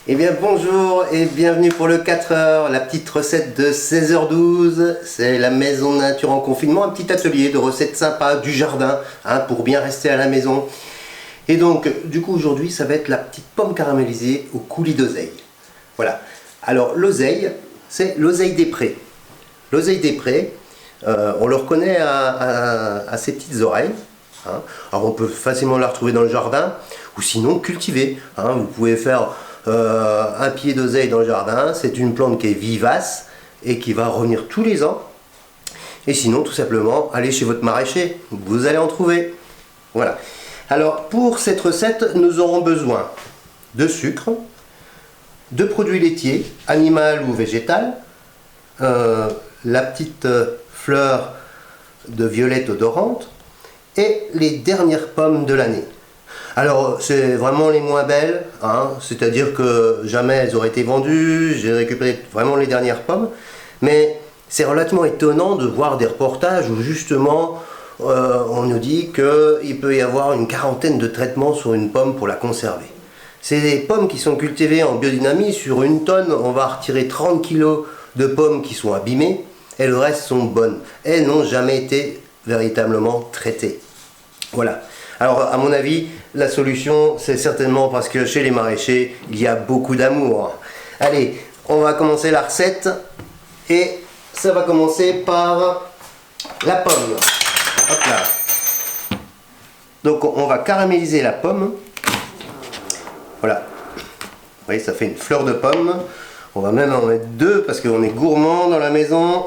Eh bien bonjour et bienvenue pour le 4h, la petite recette de 16h12. C'est la maison nature en confinement, un petit atelier de recettes sympas du jardin pour bien rester à la maison. Et donc du coup aujourd'hui ça va être la petite pomme caramélisée au coulis d'oseille. Voilà, alors l'oseille, c'est l'oseille des prés. L'oseille des prés, on le reconnaît à ses petites oreilles. Alors on peut facilement la retrouver dans le jardin ou sinon cultiver. Vous pouvez faire un pied d'oseille dans le jardin, c'est une plante qui est vivace et qui va revenir tous les ans. Et sinon tout simplement allez chez votre maraîcher, vous allez en trouver. Voilà. Alors pour cette recette nous aurons besoin de sucre, de produits laitiers, animal ou végétal, la petite fleur de violette odorante et les dernières pommes de l'année. Alors c'est vraiment les moins belles, c'est-à-dire que jamais elles auraient été vendues, j'ai récupéré vraiment les dernières pommes, mais c'est relativement étonnant de voir des reportages où justement on nous dit qu'il peut y avoir une quarantaine de traitements sur une pomme pour la conserver. C'est des pommes qui sont cultivées en biodynamie, sur une tonne on va retirer 30 kg de pommes qui sont abîmées et le reste sont bonnes. Elles n'ont jamais été véritablement traitées. Voilà. Alors à mon avis, la solution c'est certainement parce que chez les maraîchers, il y a beaucoup d'amour. Allez, on va commencer la recette et ça va commencer par la pomme. Hop là. Donc on va caraméliser la pomme. Voilà. Vous voyez, ça fait une fleur de pomme. On va même en mettre deux parce qu'on est gourmand dans la maison.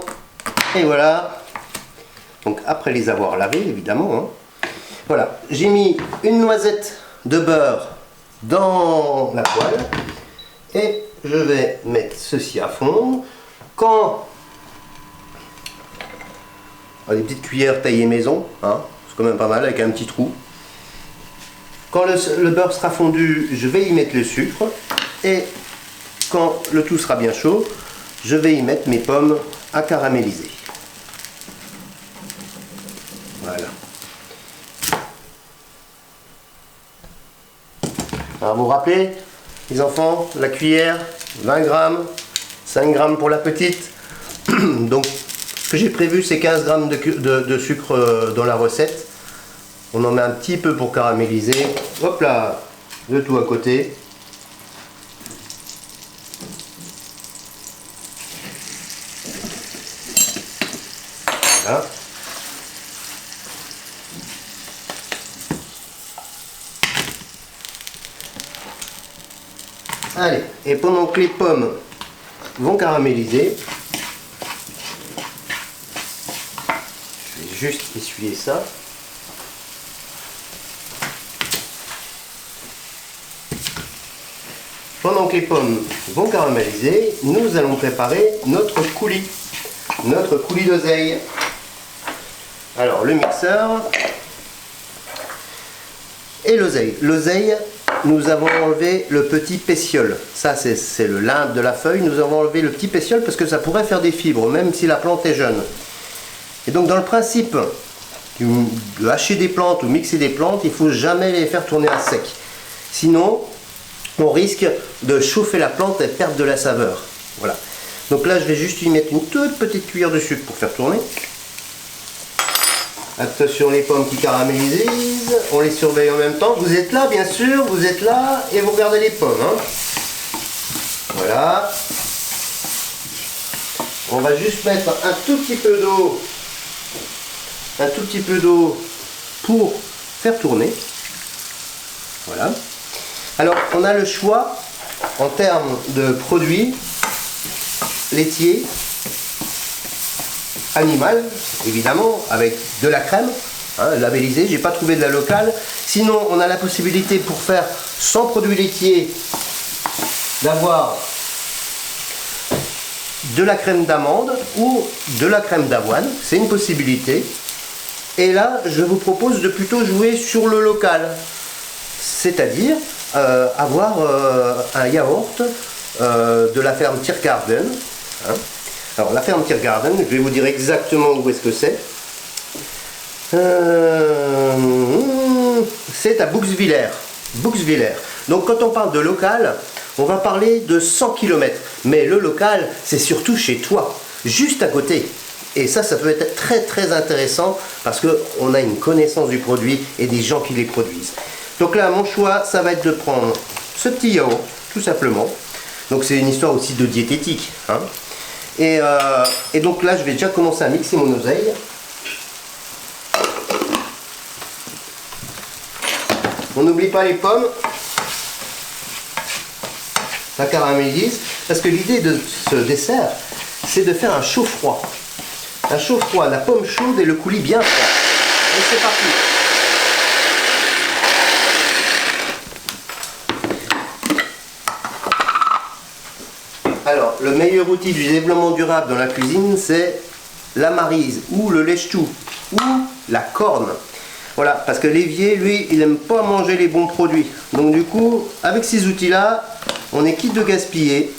Et voilà. Donc après les avoir lavés, évidemment. Voilà, j'ai mis une noisette de beurre dans la poêle et je vais mettre ceci à fondre. Quand des petites cuillères taillées maison, c'est quand même pas mal avec un petit trou. Quand le beurre sera fondu, je vais y mettre le sucre et quand le tout sera bien chaud, je vais y mettre mes pommes à caraméliser. Voilà. Alors vous vous rappelez, les enfants, la cuillère, 20 grammes, 5 grammes pour la petite. Donc ce que j'ai prévu c'est 15 grammes de sucre dans la recette. On en met un petit peu pour caraméliser. Hop là, le tout à côté. Voilà. Allez, et pendant que les pommes vont caraméliser, je vais juste essuyer ça. Pendant que les pommes vont caraméliser, nous allons préparer notre coulis d'oseille. Alors le mixeur et l'oseille. L'oseille, nous avons enlevé le petit pétiole. Ça c'est le limbe de la feuille. Nous avons enlevé le petit pétiole parce que ça pourrait faire des fibres, même si la plante est jeune. Et donc dans le principe de hacher des plantes ou mixer des plantes, il ne faut jamais les faire tourner à sec. Sinon, on risque de chauffer la plante et perdre de la saveur. Voilà. Donc là, je vais juste y mettre une toute petite cuillère de sucre pour faire tourner. Attention les pommes qui caramélisent, on les surveille en même temps. Vous êtes là bien sûr, vous êtes là et vous regardez les pommes. Voilà. On va juste mettre un tout petit peu d'eau pour faire tourner. Voilà. Alors on a le choix en termes de produits laitiers, animal, évidemment, avec de la crème, labellisée, j'ai pas trouvé de la locale. Sinon, on a la possibilité pour faire sans produits laitiers d'avoir de la crème d'amande ou de la crème d'avoine, c'est une possibilité. Et là, je vous propose de plutôt jouer sur le local, c'est-à-dire avoir un yaourt de la ferme Tiergarten. Alors la ferme Tiergarten, je vais vous dire exactement où est-ce que c'est. C'est à Bouxwiller. Donc quand on parle de local, on va parler de 100 km. Mais le local, c'est surtout chez toi, juste à côté. Et ça peut être très très intéressant parce qu'on a une connaissance du produit et des gens qui les produisent. Donc là, mon choix, ça va être de prendre ce petit yaourt, tout simplement. Donc c'est une histoire aussi de diététique, hein. Et donc là, je vais déjà commencer à mixer mon oseille. On n'oublie pas les pommes. Ça caramélise. Parce que l'idée de ce dessert, c'est de faire un chaud-froid. Un chaud-froid, la pomme chaude et le coulis bien froid. Et c'est parti. Alors, le meilleur outil du développement durable dans la cuisine, c'est la maryse ou le lèche-tout ou la corne. Voilà, parce que l'évier, lui, il n'aime pas manger les bons produits. Donc du coup, avec ces outils-là, on est quitte de gaspiller.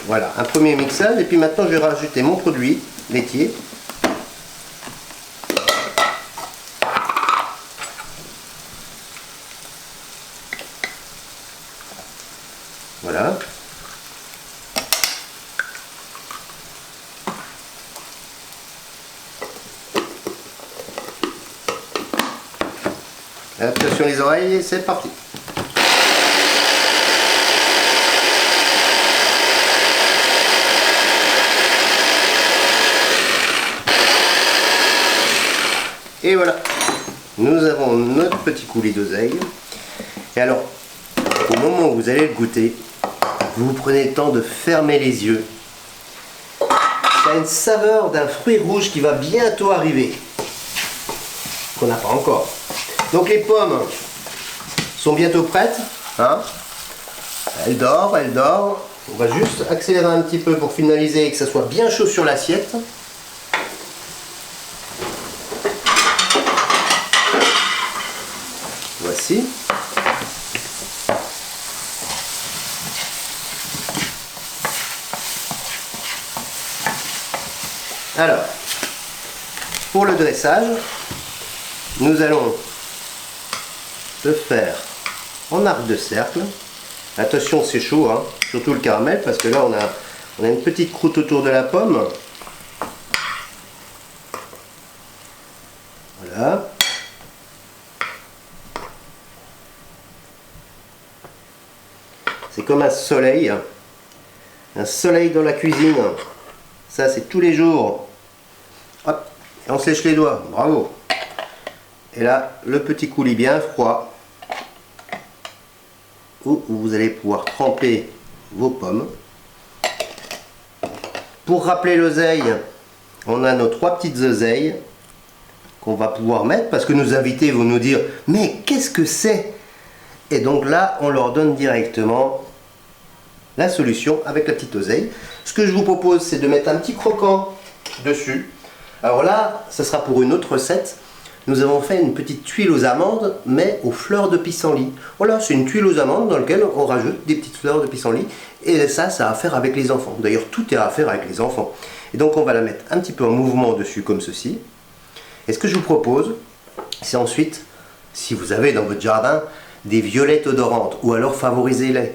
Voilà, un premier mixage. Et puis maintenant, je vais rajouter mon produit laitier. Voilà. Attention les oreilles, c'est parti. Et voilà, nous avons notre petit coulis d'oseille. Et alors, au moment où vous allez le goûter, vous prenez le temps de fermer les yeux. Ça a une saveur d'un fruit rouge qui va bientôt arriver, qu'on n'a pas encore. Donc les pommes sont bientôt prêtes, hein. Elles dorment. On va juste accélérer un petit peu pour finaliser et que ça soit bien chaud sur l'assiette. Voici. Alors, pour le dressage, nous allons le faire en arc de cercle. Attention, c'est chaud, hein, surtout le caramel, parce que là on a une petite croûte autour de la pomme. Voilà. C'est comme un soleil dans la cuisine. Ça, c'est tous les jours. Hop, et on se lèche les doigts, bravo. Et là, le petit coulis bien froid, où vous allez pouvoir tremper vos pommes. Pour rappeler l'oseille, on a nos 3 petites oseilles qu'on va pouvoir mettre, parce que nos invités vont nous dire « Mais qu'est-ce que c'est ?» Et donc là, on leur donne directement la solution avec la petite oseille. Ce que je vous propose, c'est de mettre un petit croquant dessus. Alors là, ce sera pour une autre recette. Nous avons fait une petite tuile aux amandes, mais aux fleurs de pissenlit. Voilà, c'est une tuile aux amandes dans laquelle on rajoute des petites fleurs de pissenlit. Et ça a à faire avec les enfants. D'ailleurs, tout est à faire avec les enfants. Et donc, on va la mettre un petit peu en mouvement dessus, comme ceci. Et ce que je vous propose, c'est ensuite, si vous avez dans votre jardin des violettes odorantes, ou alors favorisez-les.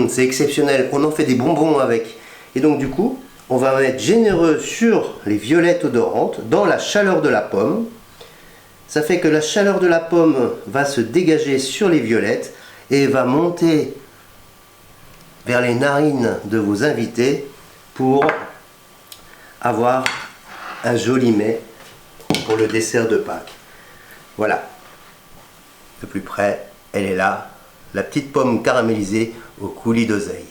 C'est exceptionnel. On en fait des bonbons avec. Et donc, du coup, on va être généreux sur les violettes odorantes dans la chaleur de la pomme. Ça fait que la chaleur de la pomme va se dégager sur les violettes et va monter vers les narines de vos invités pour avoir un joli mets pour le dessert de Pâques. Voilà. De plus près, elle est là, la petite pomme caramélisée au coulis d'oseille.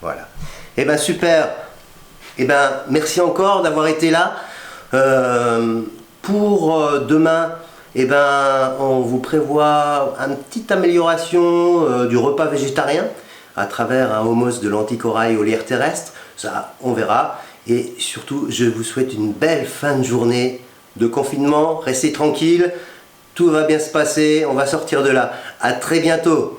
Voilà. Et ben super. Et ben merci encore d'avoir été là. Pour demain, et ben on vous prévoit une petite amélioration du repas végétarien à travers un hummus de lentilles corail aux lierre terrestre. Ça, on verra. Et surtout, je vous souhaite une belle fin de journée de confinement. Restez tranquille. Tout va bien se passer. On va sortir de là. À très bientôt.